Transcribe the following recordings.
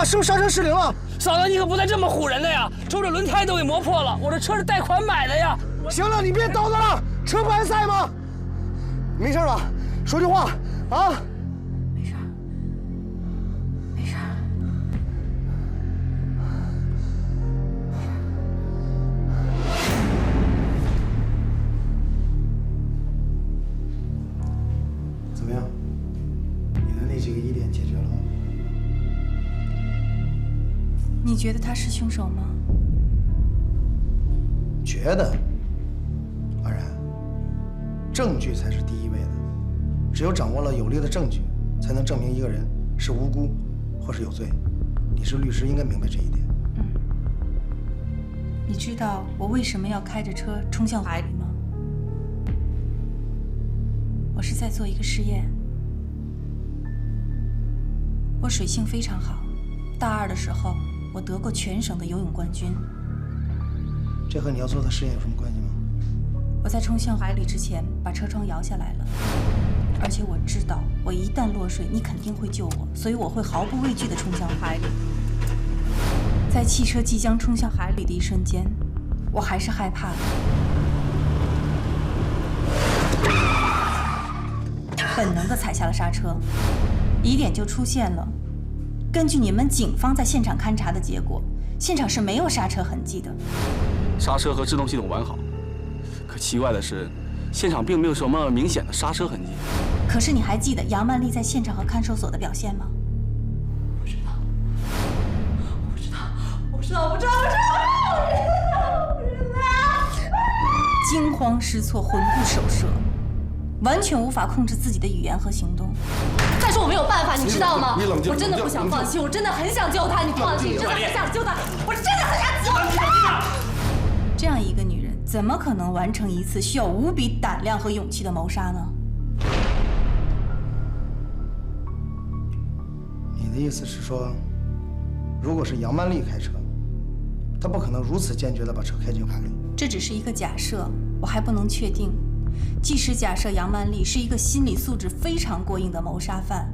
是不是刹车失灵了？嫂子，你可不能这么唬人的呀！周这轮胎都给磨破了，我这车是贷款买的呀！行了，你别叨叨了，车不还在吗？没事吧？说句话啊！没事，没事。怎么样？你的那几个疑点解决了吗？你觉得他是凶手吗？觉得，安然，证据才是第一位的。只有掌握了有力的证据，才能证明一个人是无辜或是有罪。你是律师，应该明白这一点。你知道我为什么要开着车冲向海里吗？我是在做一个试验。我水性非常好，大2的时候我得过全省的游泳冠军。这和你要做的试验有什么关系吗？我在冲向海里之前把车窗摇下来了，而且我知道我一旦落水，你肯定会救我，所以我会毫不畏惧地冲向海里。在汽车即将冲向海里的一瞬间，我还是害怕的，本能地踩下了刹车，疑点就出现了。根据你们警方在现场勘查的结果，现场是没有刹车痕迹的。刹车和制动系统完好，可奇怪的是，现场并没有什么明显的刹车痕迹。可是你还记得杨曼丽在现场和看守所的表现吗？我不知道。惊慌失措，魂不守舍，完全无法控制自己的语言和行动。但是我没有办法，你知道吗？你冷静，我真的不想放弃，我真的很想救他，你放心，真的很想救他，我真的很想救他。这样一个女人，怎么可能完成一次需要无比胆量和勇气的谋杀呢？你的意思是说，如果是杨曼丽开车，她不可能如此坚决地把车开进海里。这只是一个假设，我还不能确定。即使假设杨曼丽是一个心理素质非常过硬的谋杀犯，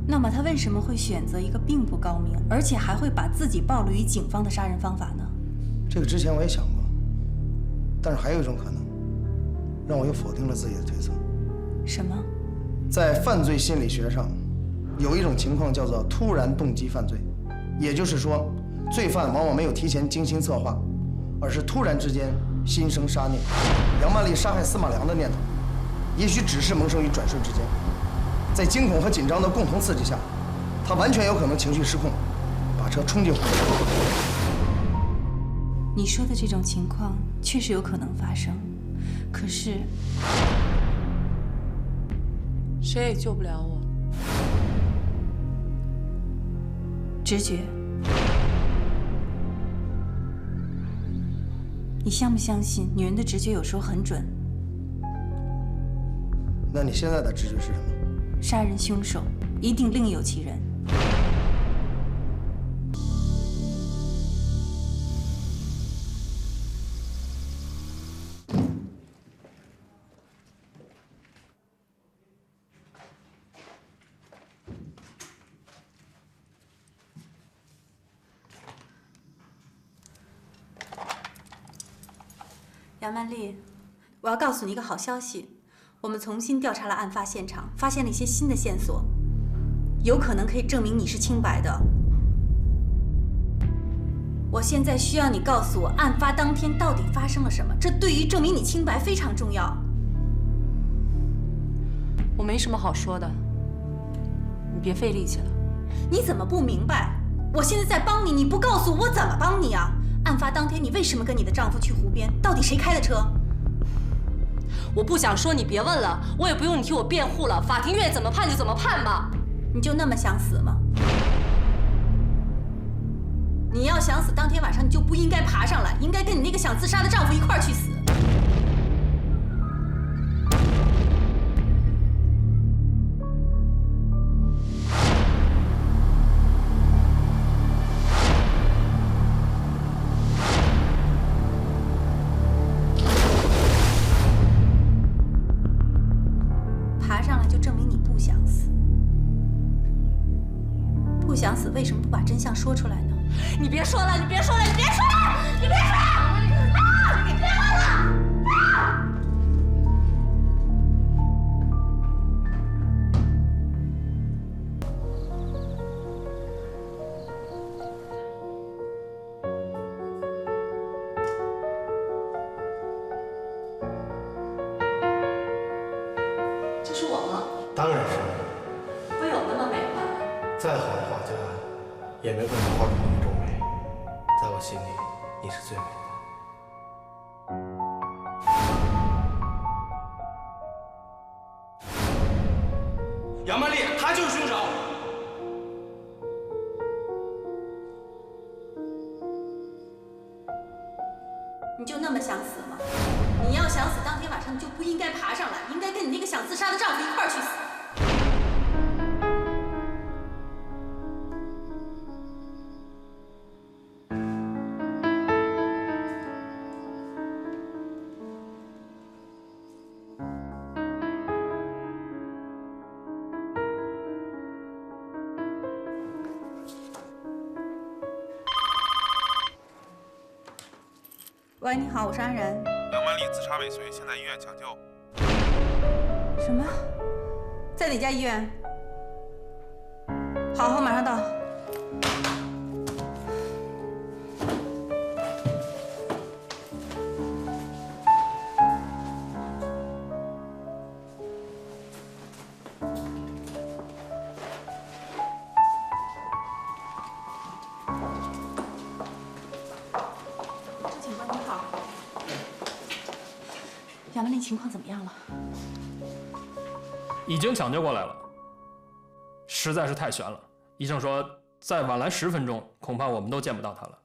那么她为什么会选择一个并不高明，而且还会把自己暴露于警方的杀人方法呢？这个之前我也想过，但是还有一种可能，让我又否定了自己的推测。什么？在犯罪心理学上，有一种情况叫做突然动机犯罪，也就是说，罪犯往往没有提前精心策划，而是突然之间心生杀念。杨曼丽杀害司马良的念头，也许只是萌生于转瞬之间，在惊恐和紧张的共同刺激下，她完全有可能情绪失控，把车冲进湖里。你说的这种情况确实有可能发生，可是谁也救不了我。直觉，你相不相信女人的直觉有时候很准？那你现在的直觉是什么？杀人凶手一定另有其人。杨曼丽，我要告诉你一个好消息，我们重新调查了案发现场，发现了一些新的线索，有可能可以证明你是清白的。我现在需要你告诉我，案发当天到底发生了什么，这对于证明你清白非常重要。我没什么好说的，你别费力气了。你怎么不明白？我现在在帮你，你不告诉我怎么帮你啊？案发当天你为什么跟你的丈夫去湖边？到底谁开的车？我不想说，你别问了，我也不用你替我辩护了。法庭愿意怎么判就怎么判吧。你就那么想死吗？你要想死，当天晚上你就不应该爬上来，应该跟你那个想自杀的丈夫一块儿去死。爬上来就证明你不想死。不想死，为什么不把真真相说出来呢？你别说了，你别说了，你别说了，你别说了！啊！你别问了！啊！这是我吗？当然是。我有那么美吗？再好的画家，也没办法画出你这种美。在我心里，你是最美的。杨曼丽，他就是凶手。你就那么想死吗？你要想死，当天晚上你就不应该爬上来，应该跟你那个想自杀的丈夫一块儿去死。喂，你好，我是安然。杨曼丽自杀未遂，现在医院抢救。什么？在哪家医院？好，我马上到。周警官，你好。杨曼丽情况怎么样了？已经抢救过来了，实在是太悬了。医生说再晚来10分钟，恐怕我们都见不到他了。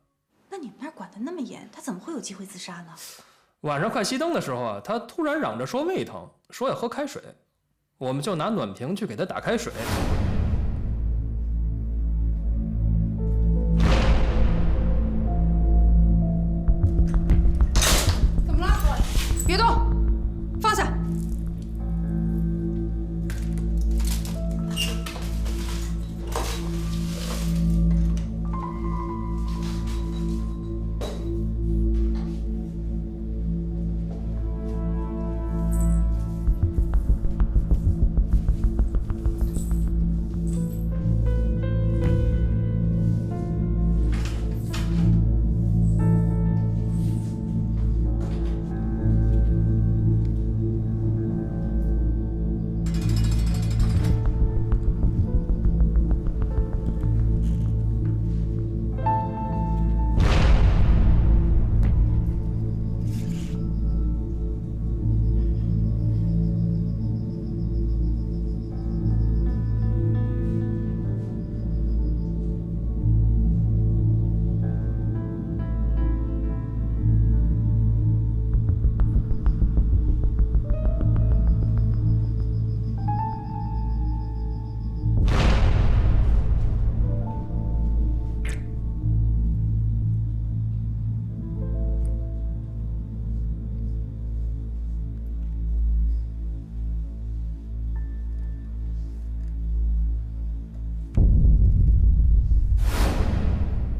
那你们那儿管得那么严，他怎么会有机会自杀呢？晚上快熄灯的时候啊，他突然嚷着说胃疼，说要喝开水，我们就拿暖瓶去给他打开水。怎么了？别动，放下。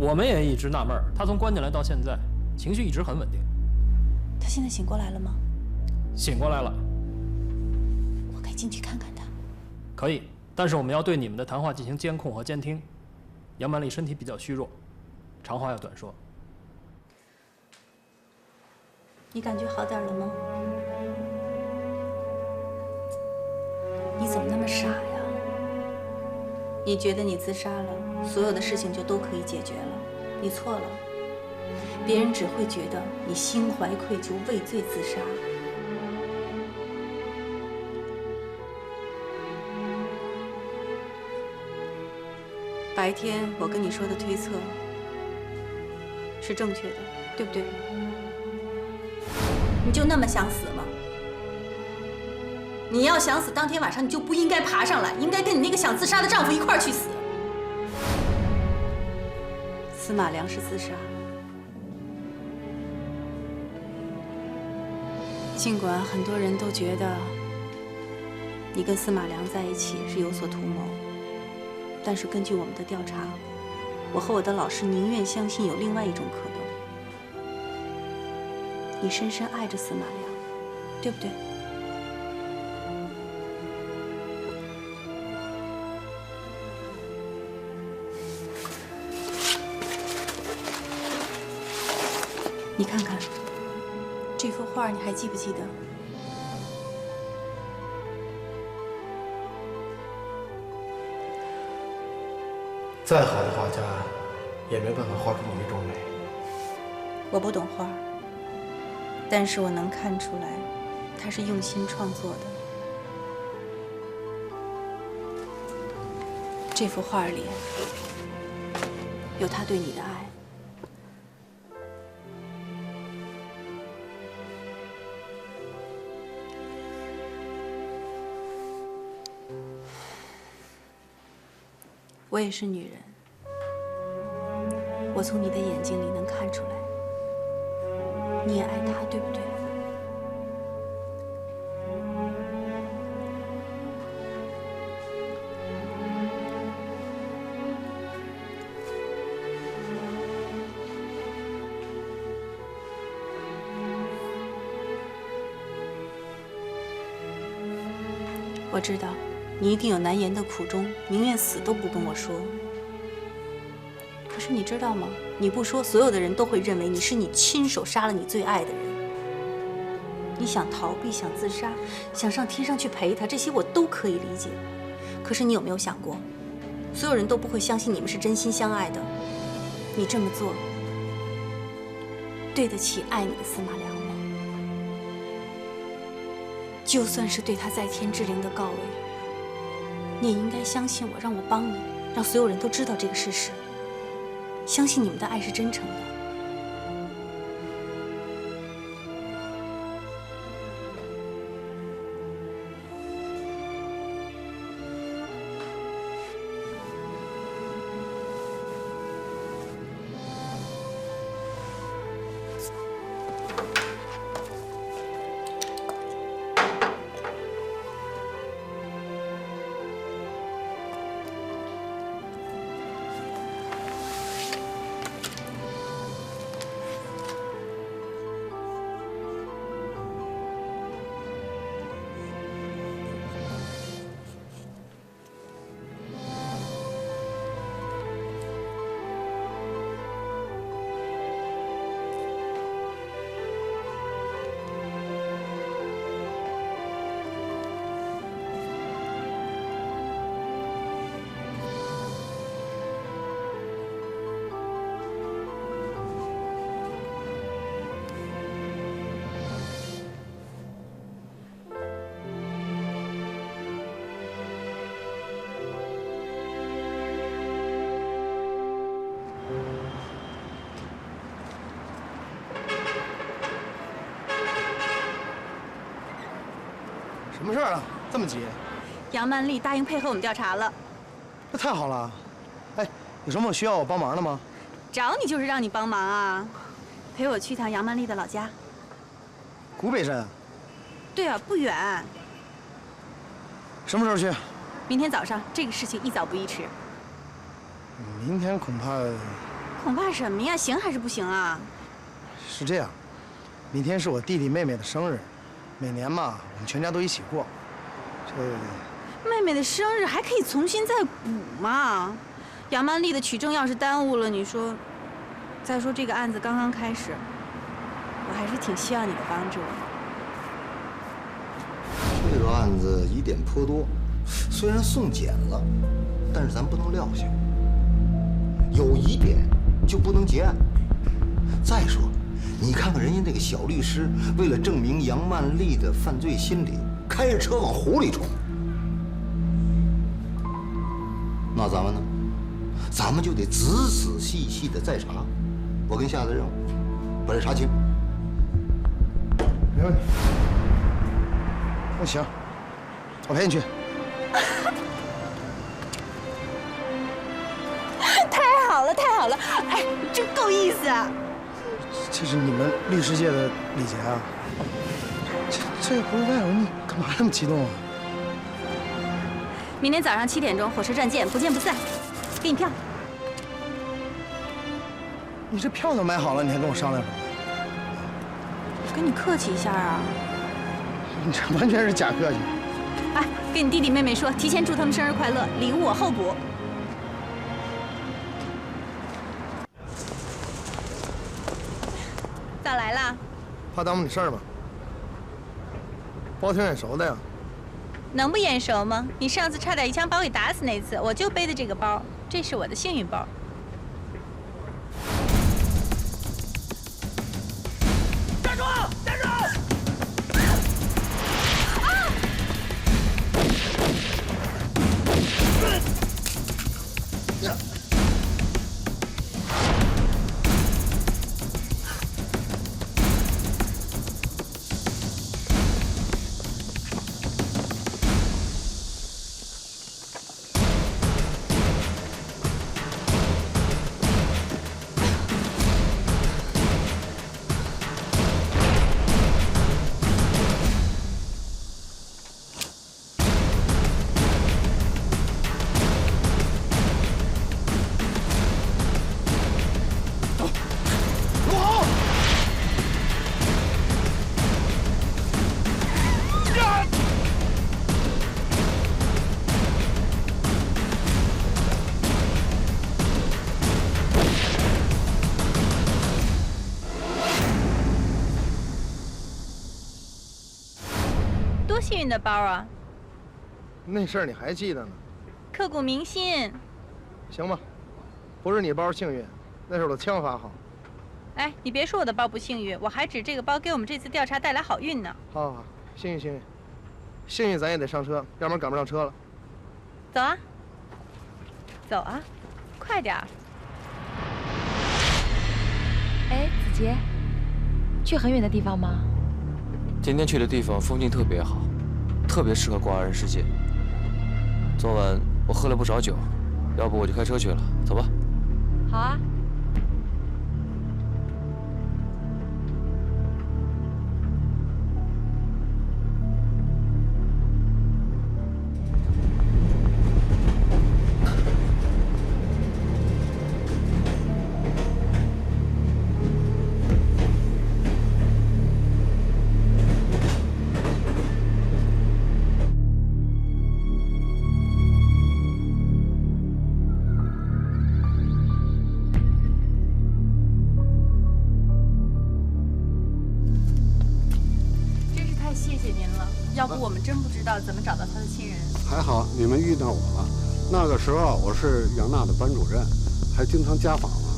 我们也一直纳闷儿，他从关进来到现在，情绪一直很稳定。他现在醒过来了吗？醒过来了，我可以进去看看他。可以，但是我们要对你们的谈话进行监控和监听。杨曼丽身体比较虚弱，长话要短说。你感觉好点了吗？你怎么那么傻呀？你觉得你自杀了，所有的事情就都可以解决了？你错了，别人只会觉得你心怀愧疚、畏罪自杀。白天我跟你说的推测是正确的，对不对？你就那么想死吗？你要想死，当天晚上你就不应该爬上来，应该跟你那个想自杀的丈夫一块儿去死。司马良是自杀，尽管很多人都觉得你跟司马良在一起是有所图谋，但是根据我们的调查，我和我的老师宁愿相信有另外一种可能，你深深爱着司马良，对不对？你看看这幅画，你还记不记得？再好的画家，也没办法画出你这种美。我不懂画，但是我能看出来，他是用心创作的。这幅画里有他对你的爱。我也是女人，我从你的眼睛里能看出来，你也爱他，对不对？我知道。你一定有难言的苦衷，宁愿死都不跟我说。可是你知道吗？你不说，所有的人都会认为你是你亲手杀了你最爱的人。你想逃避，想自杀，想上天上去陪他，这些我都可以理解。可是你有没有想过，所有人都不会相信你们是真心相爱的？你这么做，对得起爱你的司马良吗？就算是对他在天之灵的告慰，你也应该相信我，让我帮你，让所有人都知道这个事实，相信你们的爱是真诚的。什么事儿啊？这么急？杨曼丽答应配合我们调查了。那太好了。哎，有什么需要我帮忙的吗？找你就是让你帮忙啊，陪我去趟杨曼丽的老家。古北镇。对啊，不远。什么时候去？明天早上，这个事情宜早不宜迟。明天恐怕……恐怕什么呀？行还是不行啊？是这样，明天是我弟弟妹妹的生日，每年嘛，我们全家都一起过。妹妹的生日还可以重新再补嘛？杨曼丽的取证要是耽误了，你说？再说这个案子刚刚开始，我还是挺需要你的帮助的。这个案子疑点颇多，虽然送检了，但是咱不能撂下。有疑点就不能结案。再说，你看看人家那个小律师，为了证明杨曼丽的犯罪心理，开着车往湖里冲。那咱们呢？咱们就得仔仔细细的再查。我给你下的任务，把这查清。没问题。那行，我陪你去。太好了，太好了！哎，真够意思啊！这是你们律师界的礼节啊！这不是外人，你干嘛那么激动啊？明天早上7点钟，火车站见，不见不散。给你票。你这票都买好了，你还跟我商量什么？跟你客气一下啊。你这完全是假客气。哎，跟你弟弟妹妹说，提前祝他们生日快乐，礼物我后补。咋来啦？怕耽误你事儿吗？包挺眼熟的呀。能不眼熟吗？你上次差点一枪把我给打死那次，我就背的这个包，这是我的幸运包。站住！站住！多幸运的包啊！那事儿你还记得呢？刻骨铭心。行吧，不是你包幸运，那是我的枪法好。哎，你别说我的包不幸运，我还指这个包给我们这次调查带来好运呢。好好好，幸运幸运，幸运咱也得上车，要不然赶不上车了。走啊，走啊，快点儿！哎，子杰，去很远的地方吗？今天去的地方风景特别好，特别适合过2人世界。昨晚我喝了不少酒，要不我就开车去了，走吧。好啊。要不我们真不知道怎么找到他的亲人。还好你们遇到我了，那个时候我是杨娜的班主任，还经常家访呢。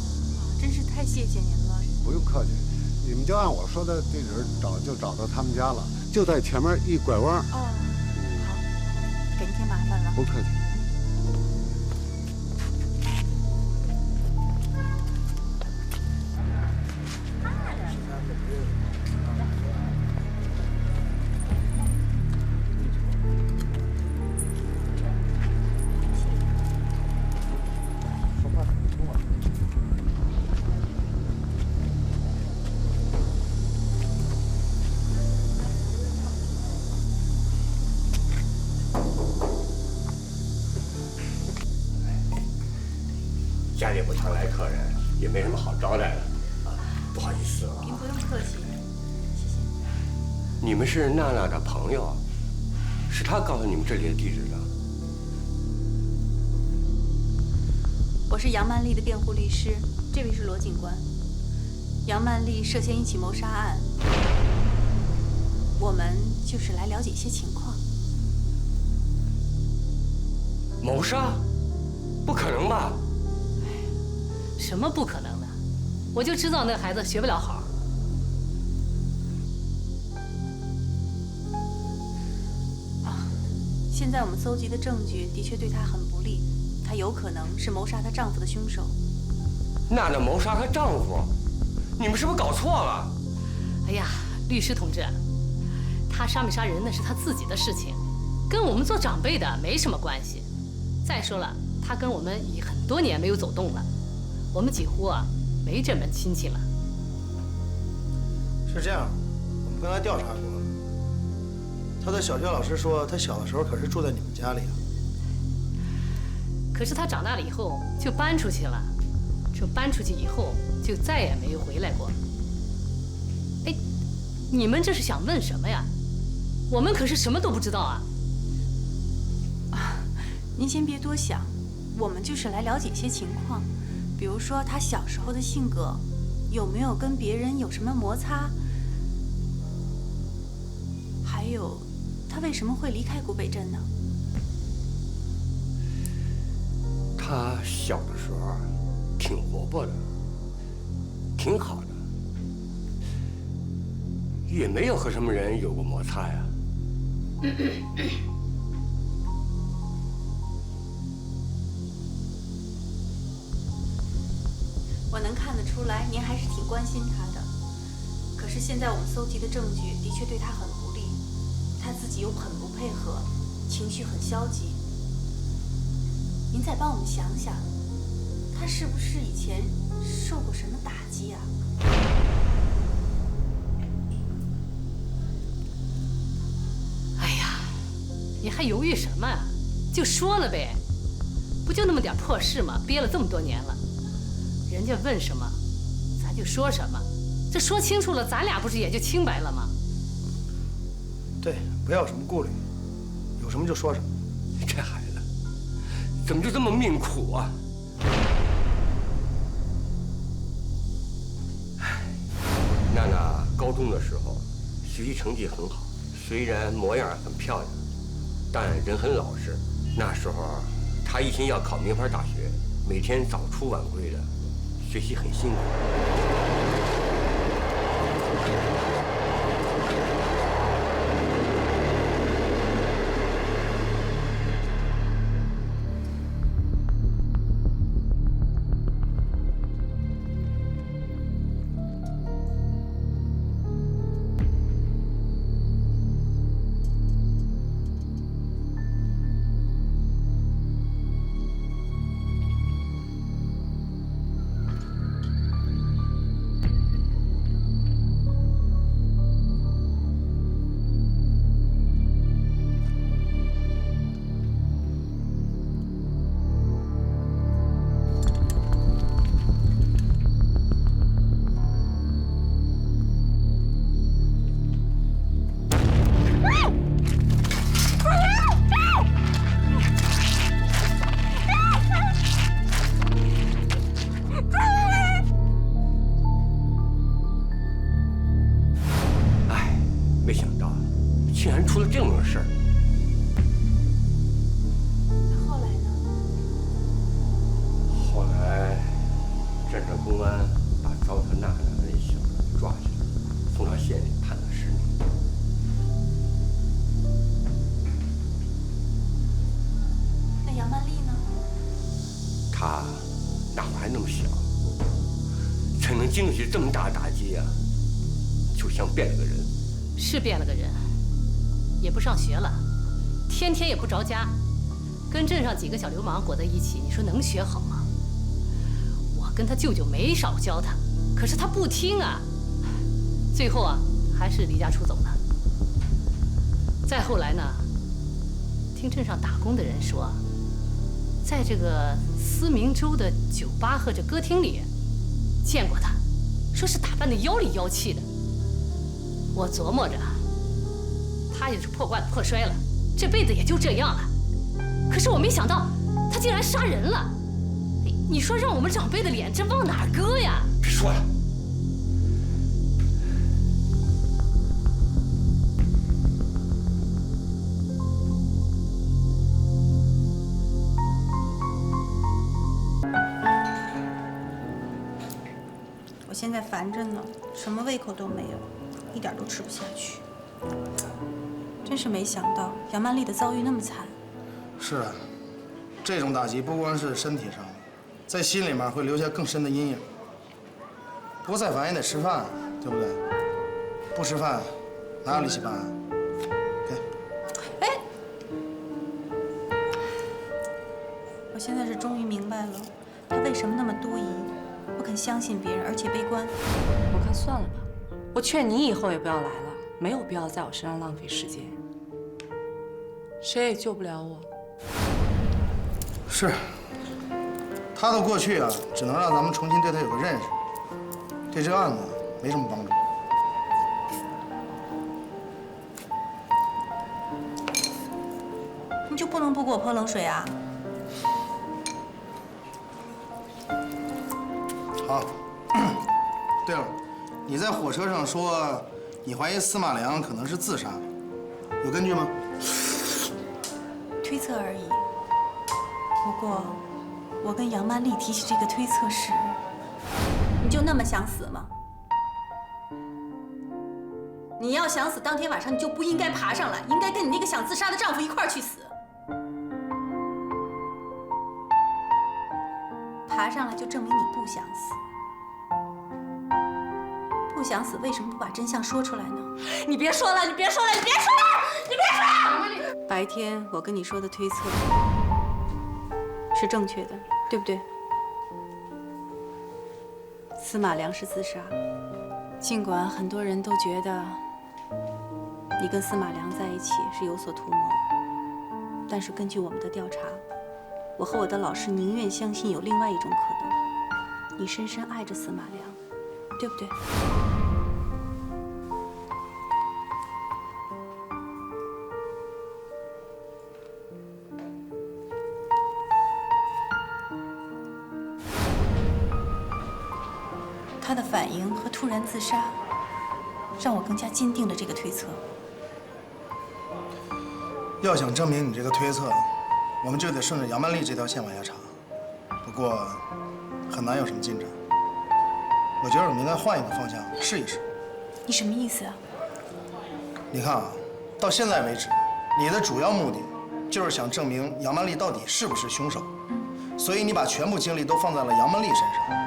真是太谢谢您了。不用客气，你们就按我说的地址找，就找到他们家了，就在前面一拐弯。哦，好，给您添麻烦了。不客气。家里不常来客人，也没什么好招待的，不好意思啊。您不用客气，谢谢。你们是娜娜的朋友，是她告诉你们这里的地址的。我是杨曼丽的辩护律师，这位是罗警官。杨曼丽涉嫌一起谋杀案，我们就是来了解一些情况。谋杀？不可能吧？什么不可能的？我就知道那孩子学不了好。现在我们搜集的证据的确对她很不利，她有可能是谋杀她丈夫的凶手。娜娜谋杀她丈夫？你们是不是搞错了？哎呀，律师同志，她杀没杀人那是她自己的事情，跟我们做长辈的没什么关系。再说了，她跟我们已很多年没有走动了。我们几乎没这门亲戚了。是这样，我们刚才调查过了，他的小学老师说，他小的时候可是住在你们家里啊。可是他长大了以后就搬出去了，这搬出去以后就再也没有回来过。哎，你们这是想问什么呀？我们可是什么都不知道啊！您先别多想，我们就是来了解一些情况，比如说他小时候的性格，有没有跟别人有什么摩擦，还有他为什么会离开古北镇呢？他小的时候挺活泼的，挺好的，也没有和什么人有过摩擦呀。我能看得出来，您还是挺关心他的。可是现在我们搜集的证据的确对他很不利，他自己又很不配合，情绪很消极。您再帮我们想想，他是不是以前受过什么打击啊？哎呀，你还犹豫什么啊？就说了呗，不就那么点破事吗？憋了这么多年了。人家问什么，咱就说什么，这说清楚了，咱俩不是也就清白了吗？对，不要有什么顾虑，有什么就说什么。这孩子怎么就这么命苦啊？娜娜高中的时候学习成绩很好，虽然模样很漂亮，但人很老实。那时候她一心要考名牌大学，每天早出晚归的。学习很辛苦。经得起这么大的打击啊，就像变了个人。是变了个人，也不上学了，天天也不着家，跟镇上几个小流氓裹在一起，你说能学好吗？我跟他舅舅没少教他，可是他不听啊，最后啊还是离家出走了。再后来呢，听镇上打工的人说，在这个思明州的酒吧和这歌厅里见过他。说是打扮的妖里妖气的，我琢磨着，他也是破罐子破摔了，这辈子也就这样了。可是我没想到，他竟然杀人了。你说让我们长辈的脸，这往哪儿搁呀？别说了。我现在烦着呢，什么胃口都没有，一点都吃不下去。真是没想到杨曼丽的遭遇那么惨。是啊，这种打击不光是身体上的，在心里面会留下更深的阴影。不过再烦也得吃饭，对不对？不吃饭哪有力气办案？哎，我现在是终于明白了，他为什么那么多疑。不肯相信别人，而且悲观。我看算了吧，我劝你以后也不要来了，没有必要在我身上浪费时间。谁也救不了我。是，他的过去啊，只能让咱们重新对他有个认识。对这个案子没什么帮助。你就不能不给我泼冷水啊？好。对了，你在火车上说你怀疑司马良可能是自杀，有根据吗？推测而已。不过，我跟杨曼丽提起这个推测时，你就那么想死吗？你要想死，当天晚上你就不应该爬上来，应该跟你那个想自杀的丈夫一块儿去死。爬上来就证明你不想死。不想死，为什么不把真相说出来呢？你别说了，你别说了，你别说了，你别说了！白天我跟你说的推测是正确的，对不对？司马良是自杀，尽管很多人都觉得你跟司马良在一起是有所图谋，但是根据我们的调查，我和我的老师宁愿相信有另外一种可能，你深深爱着司马良，对不对？他的反应和突然自杀，让我更加坚定了这个推测。要想证明你这个推测，我们就得顺着杨曼丽这条线往下查。不过，很难有什么进展。我觉得我们应该换一个方向试一试。你什么意思啊？你看啊，到现在为止，你的主要目的就是想证明杨曼丽到底是不是凶手。所以你把全部精力都放在了杨曼丽身上。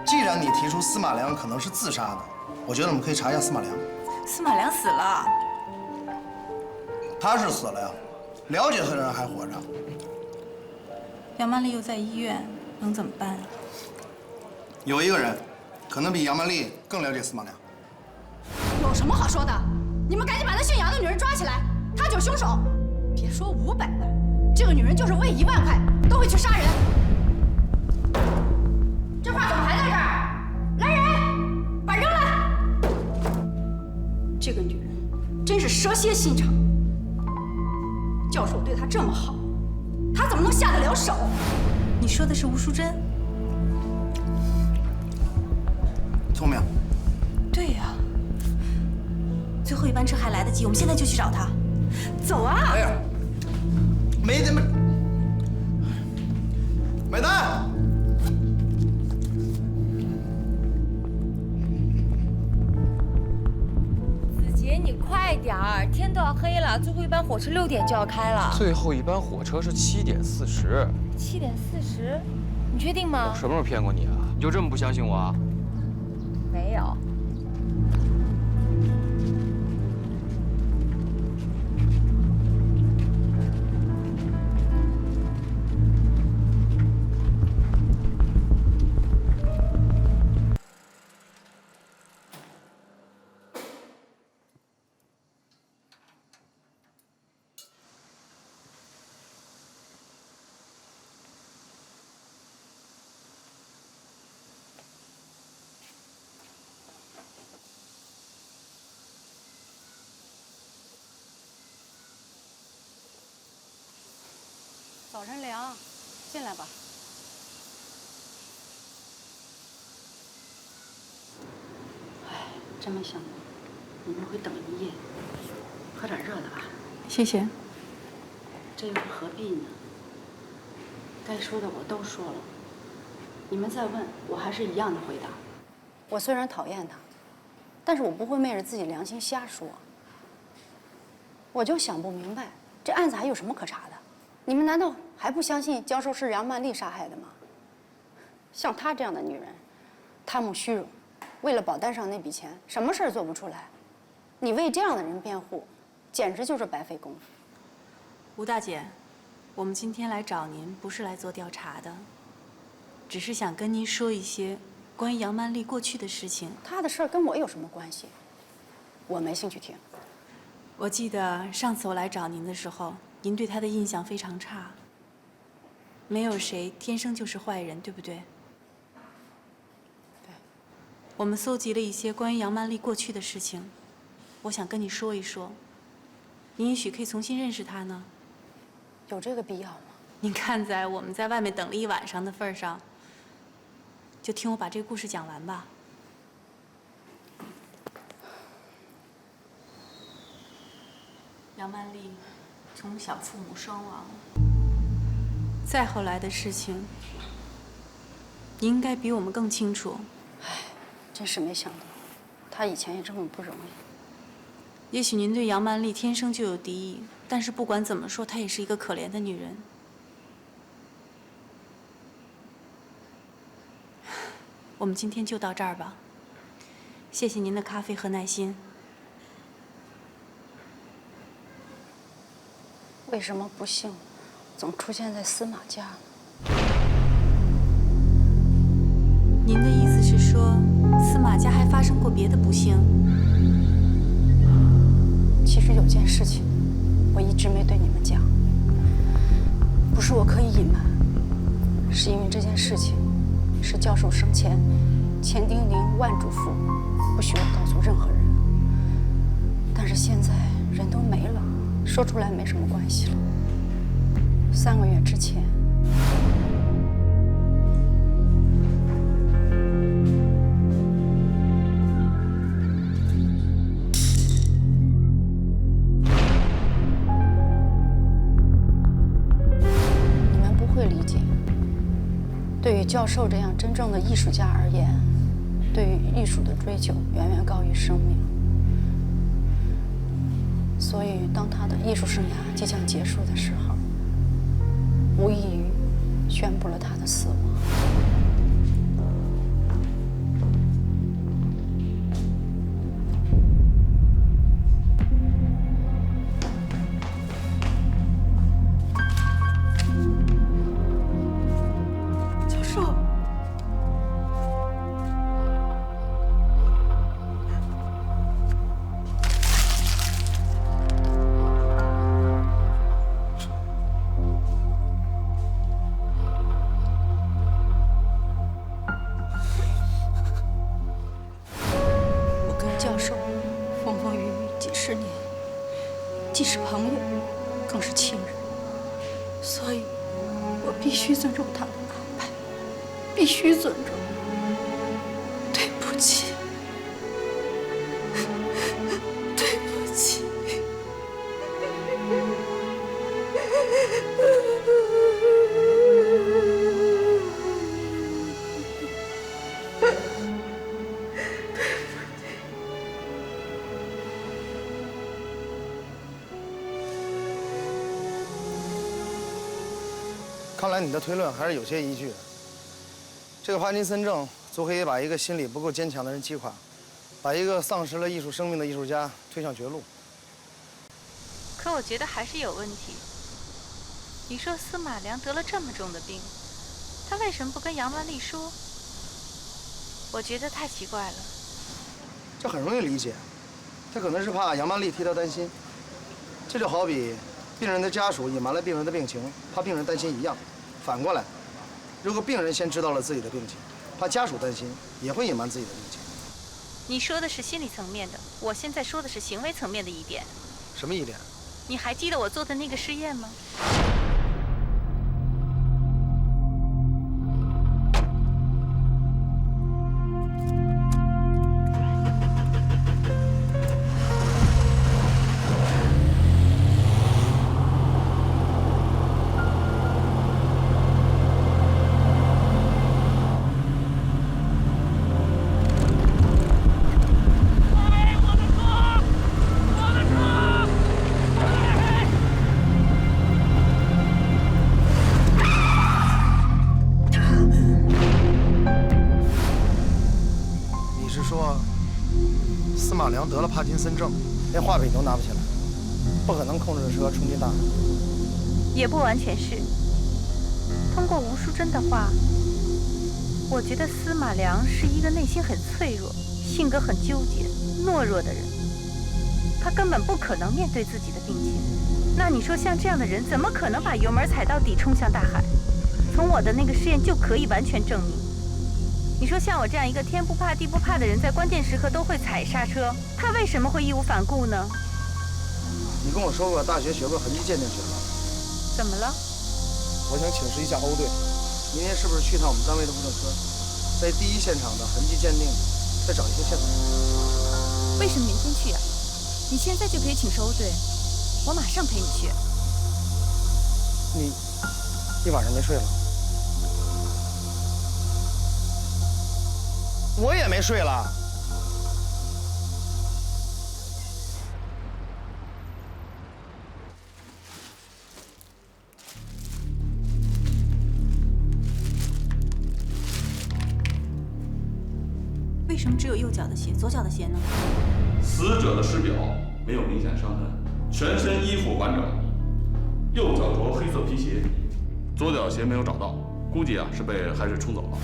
既然你提出司马良可能是自杀的，我觉得我们可以查一下司马良。司马良死了。他是死了呀，了解他的人还活着。杨曼丽又在医院，能怎么办啊？有一个人，可能比杨曼丽更了解司马良。有什么好说的？你们赶紧把那姓杨的女人抓起来，她就是凶手。别说500万，这个女人就是为1万块都会去杀人。这话怎么还在这儿？来人，把扔了！这个女人真是蛇蝎心肠。教授对她这么好，她怎么能下得了手？你说的是吴淑珍？聪明。对呀。最后一班车还来得及，我们现在就去找她。走啊！哎呀，没买单。你快点儿，天都要黑了，最后一班火车6点就要开了。最后一班火车是7点40。7点40，你确定吗？我什么时候骗过你啊？你就这么不相信我啊？没有。早晨凉，进来吧。哎，真没想到你们会等一夜。喝点热的吧。谢谢。这又是何必呢？该说的我都说了，你们再问，我还是一样的回答。我虽然讨厌他，但是我不会昧着自己良心瞎说。我就想不明白，这案子还有什么可查的？你们难道还不相信教授是杨曼丽杀害的吗？像她这样的女人，贪慕虚荣，为了保单上那笔钱，什么事儿做不出来。你为这样的人辩护，简直就是白费功夫。吴大姐，我们今天来找您不是来做调查的，只是想跟您说一些关于杨曼丽过去的事情。她的事儿跟我有什么关系？我没兴趣听。我记得上次我来找您的时候，您对她的印象非常差。没有谁天生就是坏人，对不对？对。我们搜集了一些关于杨曼丽过去的事情，我想跟你说一说。你也许可以重新认识她呢。有这个必要吗？您看在我们在外面等了一晚上的份上，就听我把这个故事讲完吧。杨曼丽从小父母双亡，再后来的事情，你应该比我们更清楚。唉，真是没想到，她以前也这么不容易。也许您对杨曼丽天生就有敌意，但是不管怎么说，她也是一个可怜的女人。我们今天就到这儿吧。谢谢您的咖啡和耐心。为什么不幸总出现在司马家呢？您的意思是说，司马家还发生过别的不幸？其实有件事情，我一直没对你们讲，不是我刻意隐瞒，是因为这件事情是教授生前千叮咛万嘱咐，不许我告诉任何人。但是现在人都没了，说出来没什么关系了。3个月之前，你们不会理解，对于教授这样真正的艺术家而言，对于艺术的追求远远高于生命。所以，当他的艺术生涯即将结束的时候，无异于宣布了他的死亡。教授。教授风风雨雨几十年，既是朋友，更是亲人，所以我必须尊重他的安排，必须尊重。对不起，对不起。看来你的推论还是有些依据的。这个帕金森症足可以把一个心理不够坚强的人击垮，把一个丧失了艺术生命的艺术家推向绝路。可我觉得还是有问题。你说司马良得了这么重的病，他为什么不跟杨曼丽说？我觉得太奇怪了。这很容易理解，他可能是怕杨曼丽替他担心。这就好比病人的家属隐瞒了病人的病情，怕病人担心一样。反过来，如果病人先知道了自己的病情，怕家属担心，也会隐瞒自己的病情。你说的是心理层面的，我现在说的是行为层面的疑点。什么疑点？你还记得我做的那个试验吗？得了帕金森症，连画笔都拿不起来，不可能控制车冲进大海。也不完全是。通过吴淑珍的话，我觉得司马良是一个内心很脆弱、性格很纠结、懦弱的人。他根本不可能面对自己的病情。那你说，像这样的人，怎么可能把油门踩到底，冲向大海？从我的那个试验就可以完全证明。你说像我这样一个天不怕地不怕的人，在关键时刻都会踩刹车，他为什么会义无反顾呢？你跟我说过大学学过痕迹鉴定学吧？怎么了？我想请示一下欧队，明天是不是去趟我们单位的物证科，在第一现场的痕迹鉴定再找一些线索？为什么明天去啊？你现在就可以请示欧队，我马上陪你去。你一晚上没睡了？我也没睡了。为什么只有右脚的血，左脚的鞋呢？死者的尸表没有明显伤痕，全身衣服完整，右脚着黑色皮鞋，左脚鞋没有找到，估计是被海水冲走了。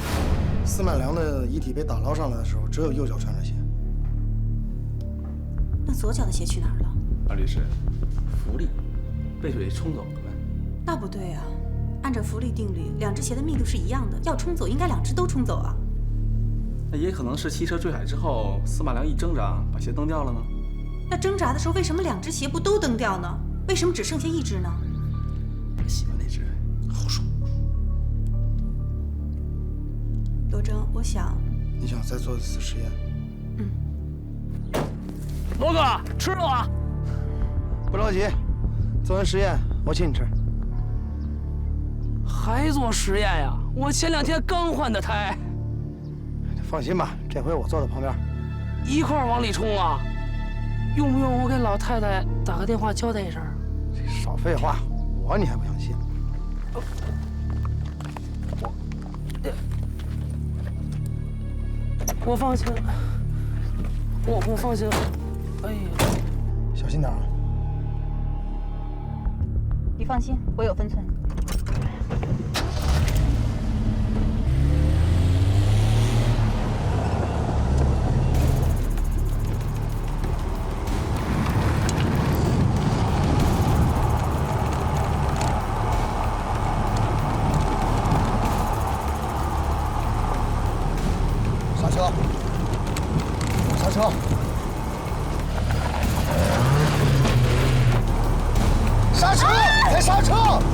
司马良的遗体被打捞上来的时候，只有右脚穿着鞋。那左脚的鞋去哪儿了？安律师，浮力被水冲走了呗？那不对啊，按照浮力定律，两只鞋的密度是一样的，要冲走应该两只都冲走啊。那也可能是汽车坠海之后，司马良一挣扎把鞋蹬掉了呢。那挣扎的时候，为什么两只鞋不都蹬掉呢？为什么只剩下一只呢？我喜欢那只。胡说。罗征，我想，你想再做一次实验？罗哥，吃了啊？不着急，做完实验我请你吃。还做实验呀？我前2天刚换的胎。放心吧，这回我坐在旁边。一块儿往里冲啊？用不用我给老太太打个电话交代一声？少废话，你还不相信？我放心，我放心。哎呀，小心点啊！你放心，我有分寸。刹车！刹车！刹车！踩刹车！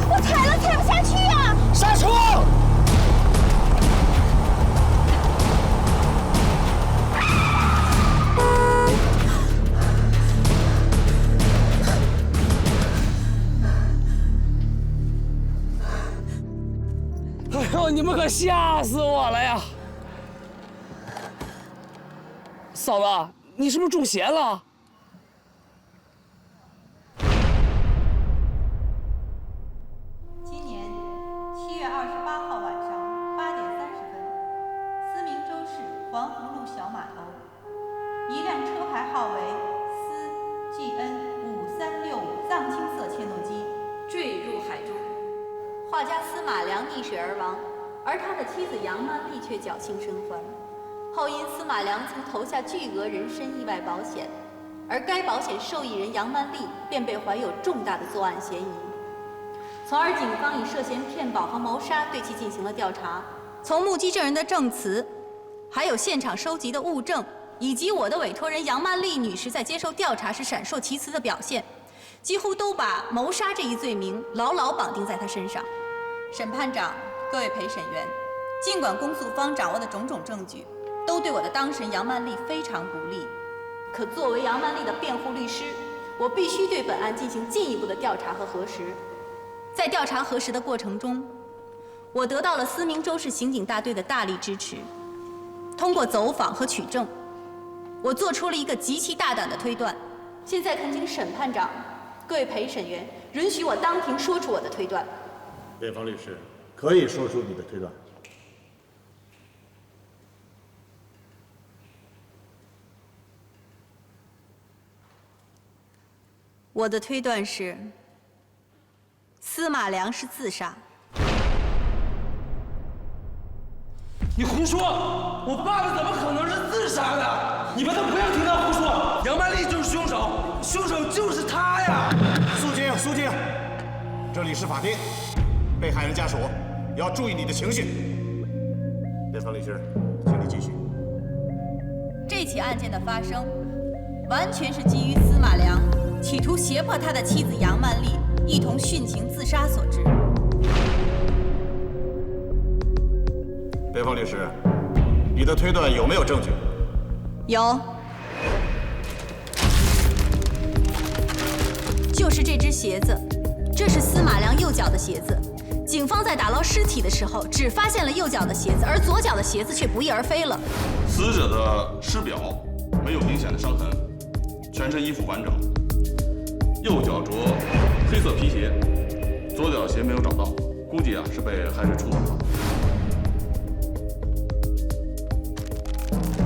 我踩了，踩不下去呀！刹车！哎呦，你们可吓死我了呀！嫂子，你是不是中邪了？今年7月28号晚上8点30分，思明州市环湖路小码头，一辆车牌号为思 GN5365藏青色切诺基坠入海中，画家司马良溺水而亡，而他的妻子杨曼丽却侥幸生还。后因司马良曾投下巨额人身意外保险，而该保险受益人杨曼丽便被怀有重大的作案嫌疑，从而警方以涉嫌骗保和谋杀对其进行了调查。从目击证人的证词，还有现场收集的物证，以及我的委托人杨曼丽女士在接受调查时闪烁其词的表现，几乎都把谋杀这一罪名牢牢绑定在她身上。审判长，各位陪审员，尽管公诉方掌握的种种证据都对我的当事人杨曼丽非常不利，可作为杨曼丽的辩护律师，我必须对本案进行进一步的调查和核实。在调查核实的过程中，我得到了思明州市刑警大队的大力支持。通过走访和取证，我做出了一个极其大胆的推断。现在恳请审判长、各位陪审员允许我当庭说出我的推断。辩方律师可以说出你的推断。我的推断是，司马良是自杀。你胡说！我爸爸怎么可能是自杀的？你们都不要听他胡说！杨曼丽就是凶手，凶手就是他呀！肃静，肃静！这里是法庭，被害人家属要注意你的情绪。辩方律师，请继续。这起案件的发生，完全是基于司马良企图胁迫他的妻子杨曼丽一同殉情自杀所致。辩方律师，你的推断有没有证据？有，就是这只鞋子，这是司马良右脚的鞋子。警方在打捞尸体的时候，只发现了右脚的鞋子，而左脚的鞋子却不翼而飞了。死者的尸表没有明显的伤痕，全身衣服完整，右脚着黑色皮鞋，左脚鞋没有找到，估计是被海水冲走了。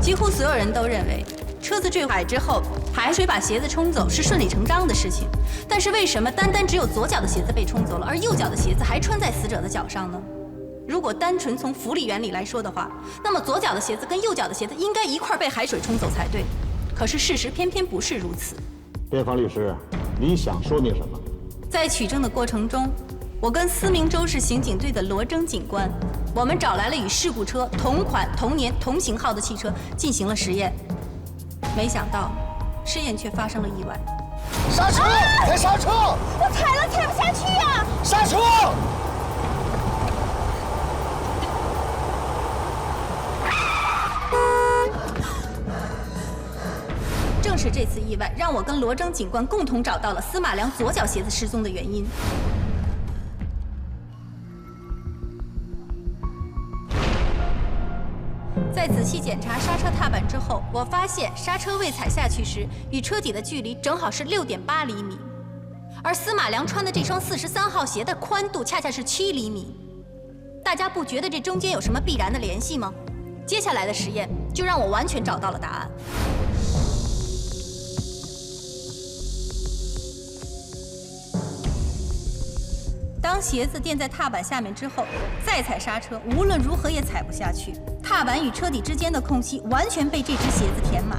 几乎所有人都认为，车子坠海之后，海水把鞋子冲走是顺理成章的事情。但是为什么单单只有左脚的鞋子被冲走了，而右脚的鞋子还穿在死者的脚上呢？如果单纯从浮力原理来说的话，那么左脚的鞋子跟右脚的鞋子应该一块被海水冲走才对。可是事实偏偏不是如此。辩方律师，你想说明什么？在取证的过程中，我跟思明州市刑警队的罗征警官，我们找来了与事故车同款、同年、同型号的汽车进行了实验。没想到，试验却发生了意外。刹车！快刹车！我踩了踩不下去呀！刹车！正是这次意外，让我跟罗征警官共同找到了司马良左脚鞋子失踪的原因。在仔细检查刹车踏板之后，我发现刹车位踩下去时与车底的距离正好是6.8厘米，而司马良穿的这双43号鞋的宽度恰恰是7厘米。大家不觉得这中间有什么必然的联系吗？接下来的实验就让我完全找到了答案。当鞋子垫在踏板下面之后，再踩刹车，无论如何也踩不下去。踏板与车底之间的空隙完全被这只鞋子填满。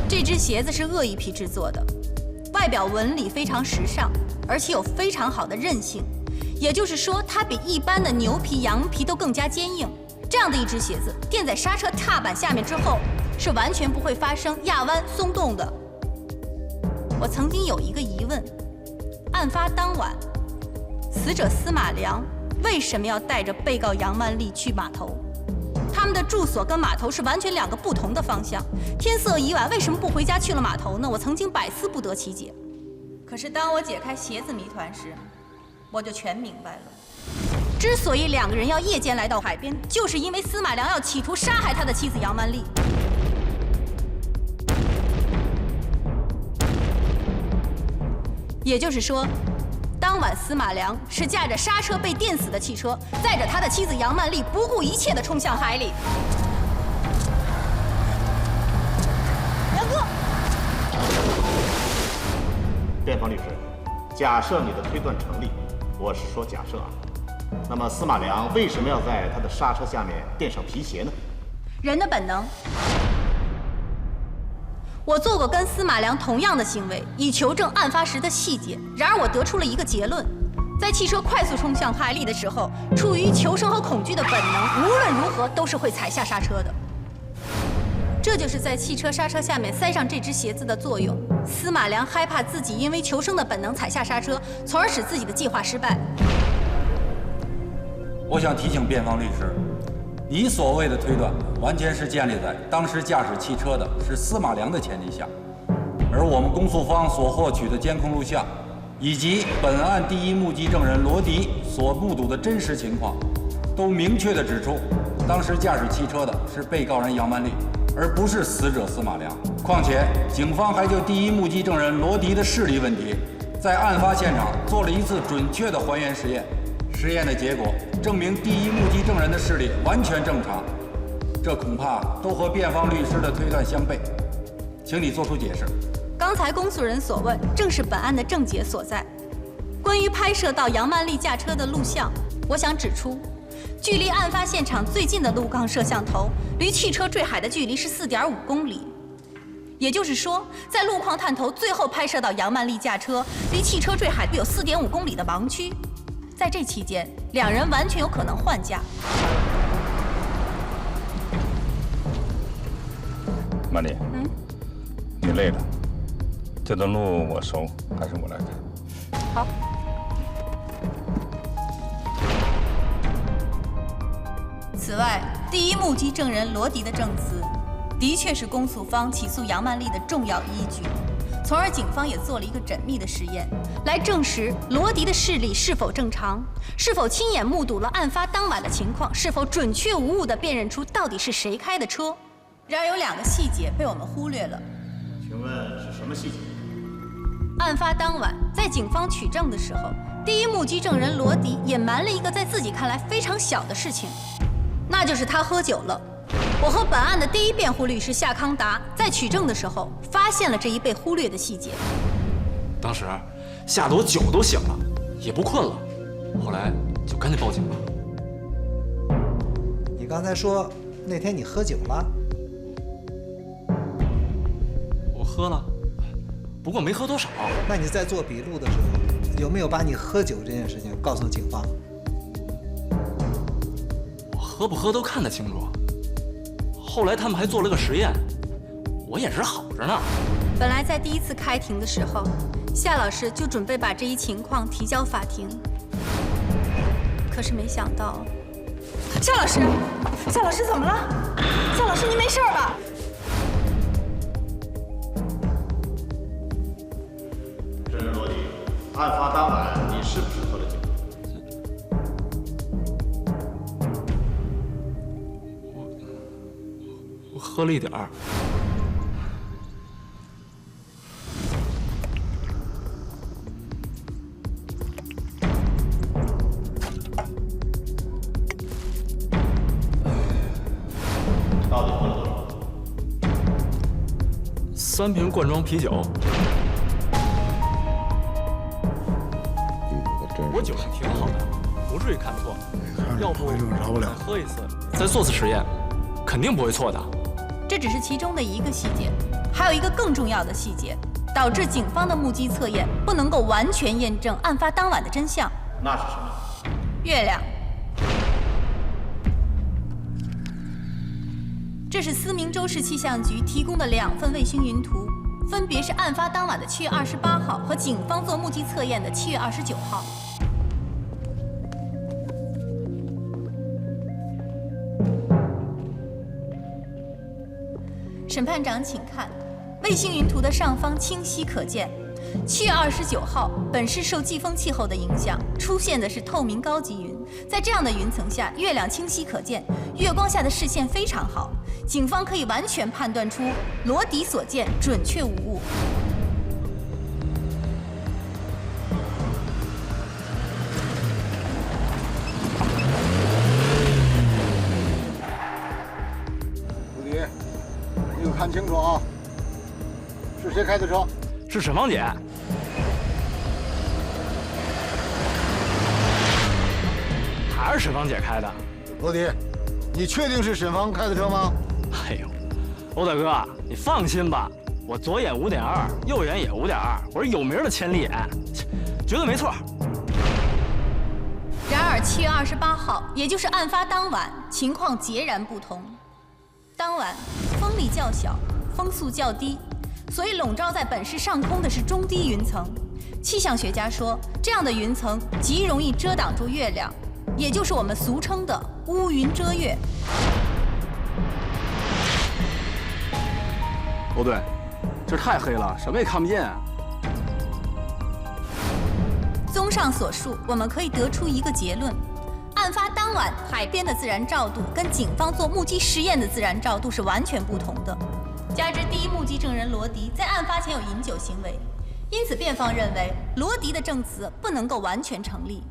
这只鞋子是鳄鱼皮制作的，外表纹理非常时尚，而且有非常好的韧性。也就是说，它比一般的牛皮、羊皮都更加坚硬。这样的一只鞋子垫在刹车踏板下面之后，是完全不会发生压弯、松动的。我曾经有一个疑问：案发当晚，死者司马良为什么要带着被告杨曼丽去码头？他们的住所跟码头是完全2个不同的方向。天色已晚，为什么不回家去了码头呢？我曾经百思不得其解。可是当我解开鞋子谜团时，我就全明白了。之所以2个人要夜间来到海边，就是因为司马良要企图杀害他的妻子杨曼丽。也就是说，当晚司马良是驾着刹车被电死的汽车，载着他的妻子杨曼丽不顾一切地冲向海里。杨哥，辩方律师，假设你的推断成立，我是说假设啊，那么司马良为什么要在他的刹车下面垫上皮鞋呢？人的本能。我做过跟司马良同样的行为，以求证案发时的细节。然而我得出了一个结论：在汽车快速冲向海里的时候，出于求生和恐惧的本能，无论如何都是会踩下刹车的。这就是在汽车刹车下面塞上这只鞋子的作用。司马良害怕自己因为求生的本能踩下刹车，从而使自己的计划失败。我想提醒辩方律师，你所谓的推断完全是建立在当时驾驶汽车的是司马良的前提下，而我们公诉方所获取的监控录像，以及本案第一目击证人罗迪所目睹的真实情况，都明确地指出，当时驾驶汽车的是被告人杨曼丽，而不是死者司马良。况且，警方还就第一目击证人罗迪的视力问题，在案发现场做了一次准确的还原实验。实验的结果证明，第一目击证人的视力完全正常，这恐怕都和辩方律师的推断相悖。请你做出解释。刚才公诉人所问，正是本案的症结所在。关于拍摄到杨曼丽驾车的录像，我想指出，距离案发现场最近的路况摄像头离汽车坠海的距离是4.5公里。也就是说，在路况探头最后拍摄到杨曼丽驾车离汽车坠海有4.5公里的盲区。在这期间，2人完全有可能换驾。曼丽，你累了，这段路我熟，还是我来开。好。此外，第一目击证人罗迪的证词，的确是公诉方起诉杨曼丽的重要依据。从而，警方也做了一个缜密的实验，来证实罗迪的视力是否正常，是否亲眼目睹了案发当晚的情况，是否准确无误地辨认出到底是谁开的车。然而，有2个细节被我们忽略了。请问是什么细节？案发当晚，在警方取证的时候，第一目击证人罗迪隐瞒了一个在自己看来非常小的事情，那就是他喝酒了。我和本案的第一辩护律师夏康达在取证的时候，发现了这一被忽略的细节。当时吓得我酒都醒了，也不困了，后来就赶紧报警了。你刚才说那天你喝酒了？我喝了，不过没喝多少。那你在做笔录的时候，有没有把你喝酒这件事情告诉警方？我喝不喝都看得清楚。后来他们还做了个实验，我眼神好着呢。本来在第一次开庭的时候，夏老师就准备把这一情况提交法庭，可是没想到，夏老师，夏老师怎么了？夏老师，您没事吧？证人罗迪，案发当晚你是不是喝了酒？我喝了一点儿。到底喝了多少？3瓶罐装啤酒。我酒量挺好的，不至于看错。要不饶不了，再喝一次，再做次实验，肯定不会错的。这只是其中的一个细节，还有一个更重要的细节，导致警方的目击测验不能够完全验证案发当晚的真相。那是什么？月亮。这是思明州市气象局提供的2份卫星云图，分别是案发当晚的7月28号和警方做目击测验的7月29号。审判长，请看，卫星云图的上方清晰可见，7月29号，本市受季风气候的影响，出现的是透明高级云。在这样的云层下，月亮清晰可见，月光下的视线非常好，警方可以完全判断出罗迪所见准确无误。罗迪，你可看清楚啊！是谁开的车？是沈芳姐。还是沈芳姐开的。罗迪，你确定是沈芳开的车吗？哎呦，欧大哥，你放心吧，我左眼5.2，右眼也5.2，我是有名的千里眼，绝对没错。然而7月28号，也就是案发当晚，情况截然不同。当晚风力较小，风速较低，所以笼罩在本市上空的是中低云层。气象学家说，这样的云层极容易遮挡住月亮，也就是我们俗称的乌云遮月。哦对，这太黑了，什么也看不见啊。综上所述，我们可以得出一个结论：案发当晚海边的自然照度跟警方做目击实验的自然照度是完全不同的。加之第一目击证人罗迪在案发前有饮酒行为，因此辩方认为罗迪的证词不能够完全成立。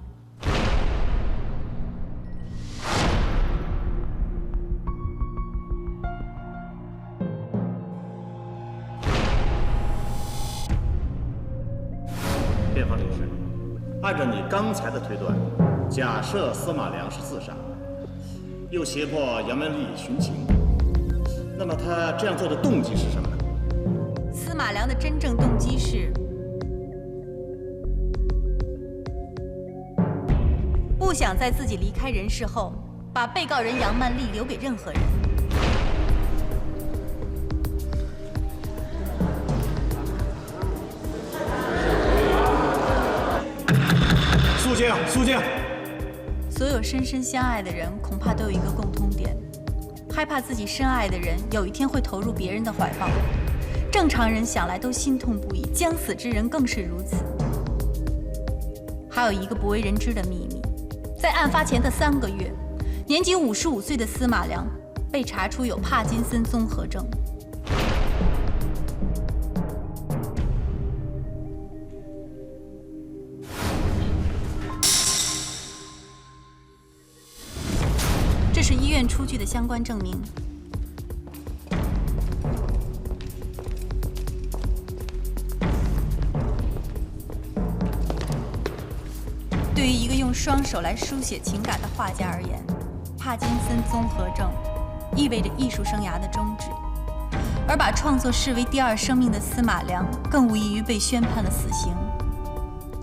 辩方律师，按照你刚才的推断，假设司马良是自杀，又胁迫杨文丽寻情，那么他这样做的动机是什么呢？司马良的真正动机是不想在自己离开人世后，把被告人杨曼丽留给任何人。静，肃静。所有深深相爱的人，恐怕都有一个共通点：害怕自己深爱的人有一天会投入别人的怀抱。正常人想来都心痛不已，将死之人更是如此。还有一个不为人知的秘密，在案发前的3个月，年仅55岁的司马良被查出有帕金森综合症。这是医院出具的相关证明。对于一个用双手来书写情感的画家而言，帕金森综合症意味着艺术生涯的终止，而把创作视为第二生命的司马良更无异于被宣判了死刑。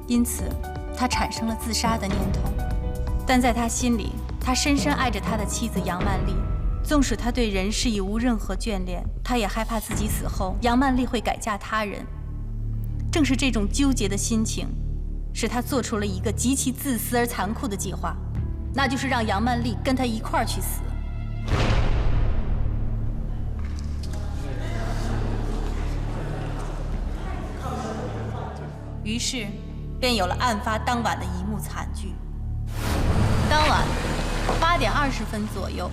因此，他产生了自杀的念头。但在他心里，他深深爱着他的妻子杨曼丽，纵使他对人世已无任何眷恋，他也害怕自己死后杨曼丽会改嫁他人。正是这种纠结的心情，使他做出了一个极其自私而残酷的计划，那就是让杨曼丽跟他一块儿去死。于是，便有了案发当晚的一幕惨剧。当晚8点20分左右，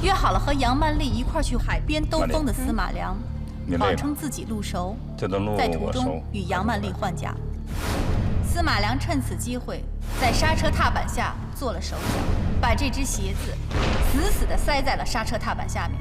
约好了和杨曼丽一块去海边兜风的司马良，谎称自己路熟，在途中与杨曼丽换驾。司马良趁此机会，在刹车踏板下做了手脚，把这只鞋子死死地塞在了刹车踏板下面。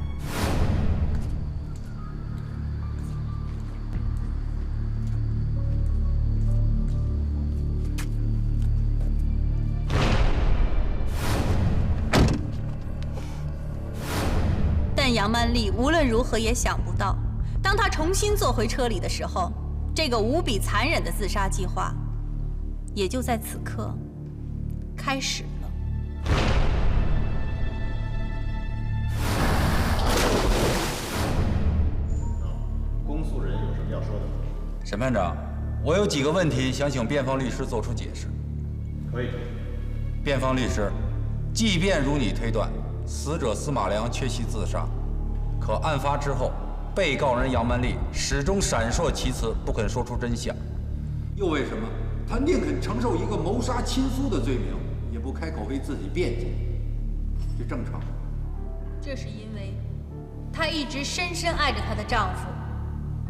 但杨曼丽无论如何也想不到，当她重新坐回车里的时候，这个无比残忍的自杀计划也就在此刻开始了。公诉人有什么要说的？审判长，我有几个问题想请辩方律师做出解释。可以。辩方律师，即便如你推断，死者司马良确系自杀，可案发之后，被告人杨曼丽始终闪烁其词，不肯说出真相。又为什么他宁肯承受一个谋杀亲夫的罪名，也不开口为自己辩解？这正常吗？这是因为她一直深深爱着她的丈夫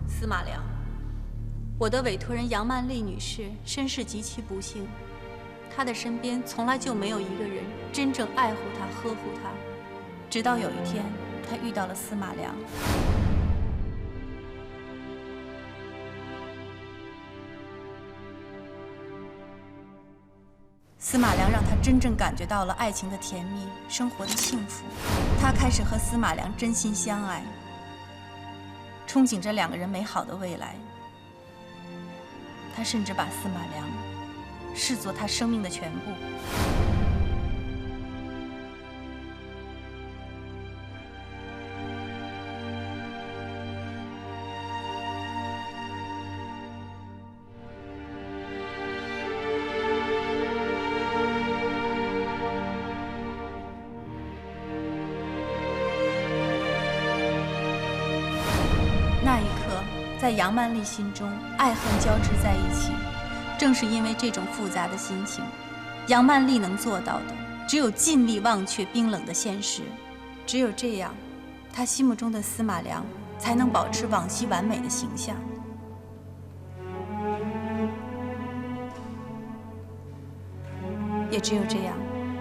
司马良。我的委托人杨曼丽女士身世极其不幸，她的身边从来就没有一个人真正爱护她、呵护她，直到有一天，她遇到了司马良。司马良让她真正感觉到了爱情的甜蜜，生活的幸福。她开始和司马良真心相爱，憧憬着2个人美好的未来。她甚至把司马良视作她生命的全部。那一刻，在杨曼丽心中，爱恨交织在一起。正是因为这种复杂的心情，杨曼丽能做到的，只有尽力忘却冰冷的现实。只有这样，她心目中的司马良才能保持往昔完美的形象。也只有这样，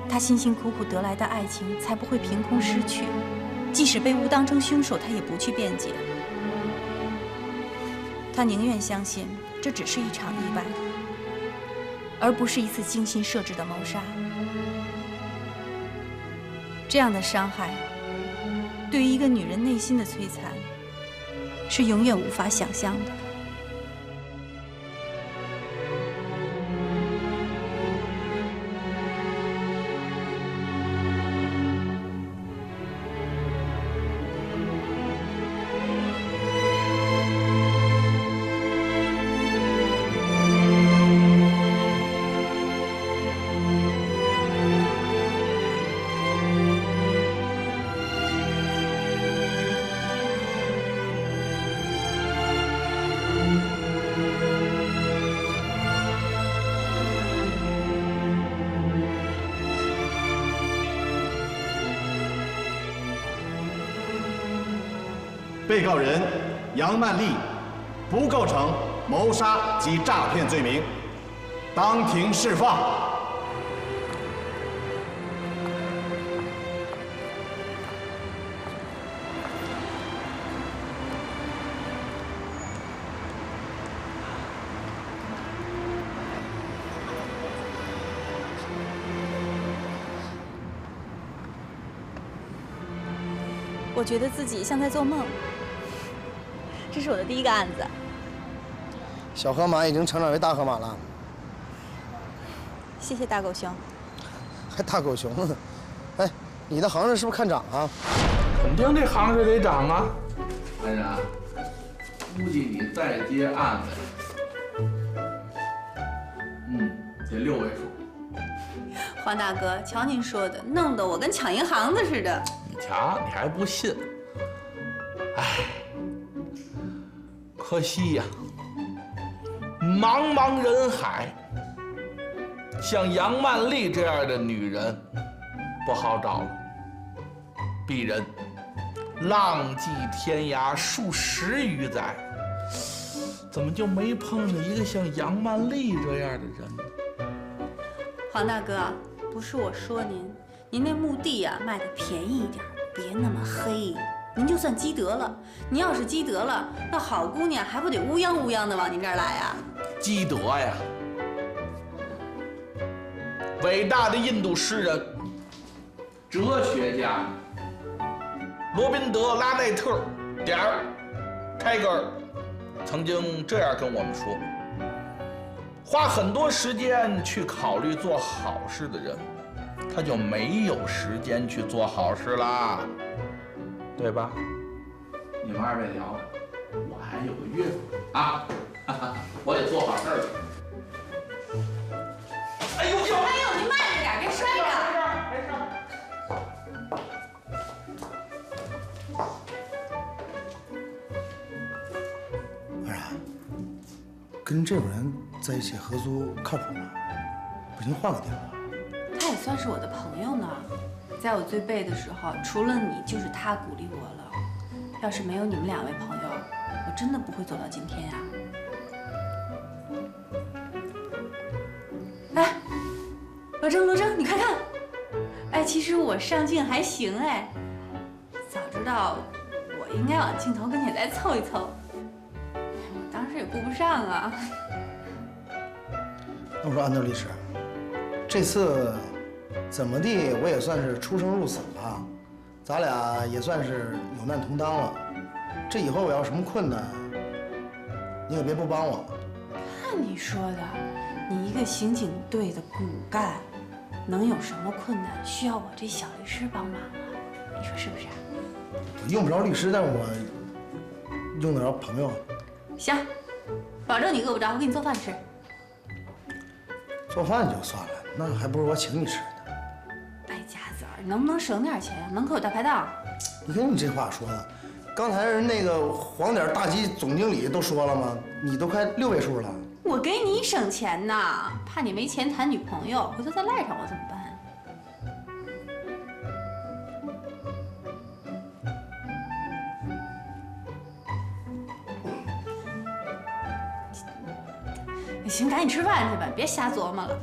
她辛辛苦苦得来的爱情才不会凭空失去。即使被误当成凶手，她也不去辩解。她宁愿相信这只是一场意外，而不是一次精心设置的谋杀。这样的伤害，对于一个女人内心的摧残，是永远无法想象的。被告人杨曼丽不构成谋杀及诈骗罪名，当庭释放。我觉得自己像在做梦。这是我的第一个案子。小河马已经成长为大河马了。谢谢大狗熊。还大狗熊呢？哎，你的行市是不是看涨啊？肯定这行市得涨啊！哎呀，估计你再接案子，得6位数。黄大哥，瞧您说的，弄得我跟抢银行的似的。你瞧，你还不信？哎，可惜呀，茫茫人海，像杨曼丽这样的女人不好找了。鄙人浪迹天涯数10余载，怎么就没碰上一个像杨曼丽这样的人呢？黄大哥，不是我说您，您那墓地呀卖的便宜一点，别那么黑。您就算积德了，您要是积德了，那好姑娘还不得乌泱乌泱的往您这儿来呀？积德呀！伟大的印度诗人、哲学家罗宾德拉内特泰戈尔曾经这样跟我们说：花很多时间去考虑做好事的人，他就没有时间去做好事啦，对吧？你们2位聊，我还有个约啊，我得做好事儿去。哎呦，您慢着点，别摔着。没事。安然，跟这种人在一起合租靠谱吗？不行，换个地方。他也算是我的朋友呢，在我最背的时候，除了你，就是他鼓励我了。要是没有你们2位朋友，我真的不会走到今天呀。哎，罗征，你快看！哎，其实我上镜还行哎，早知道我应该往镜头跟前再凑一凑，我当时也顾不上啊。那我说安德律师，这次怎么地我也算是出生入死了，咱俩也算是有难同当了。这以后我要什么困难，你可别不帮我。看你说的，你一个刑警队的骨干，能有什么困难需要我这小律师帮忙啊？你说是不是啊？我用不着律师，但是我用得着朋友。行，保证你饿不着，我给你做饭吃。做饭就算了，那还不如我请你吃呢。败家子儿，能不能省点钱？门口有大排档。你看你这话说的，刚才人那个黄点大鸡总经理都说了吗？你都快6位数了。我给你省钱呢，怕你没钱谈女朋友，回头再赖上我怎么办？行，赶紧吃饭去吧，别瞎琢磨了。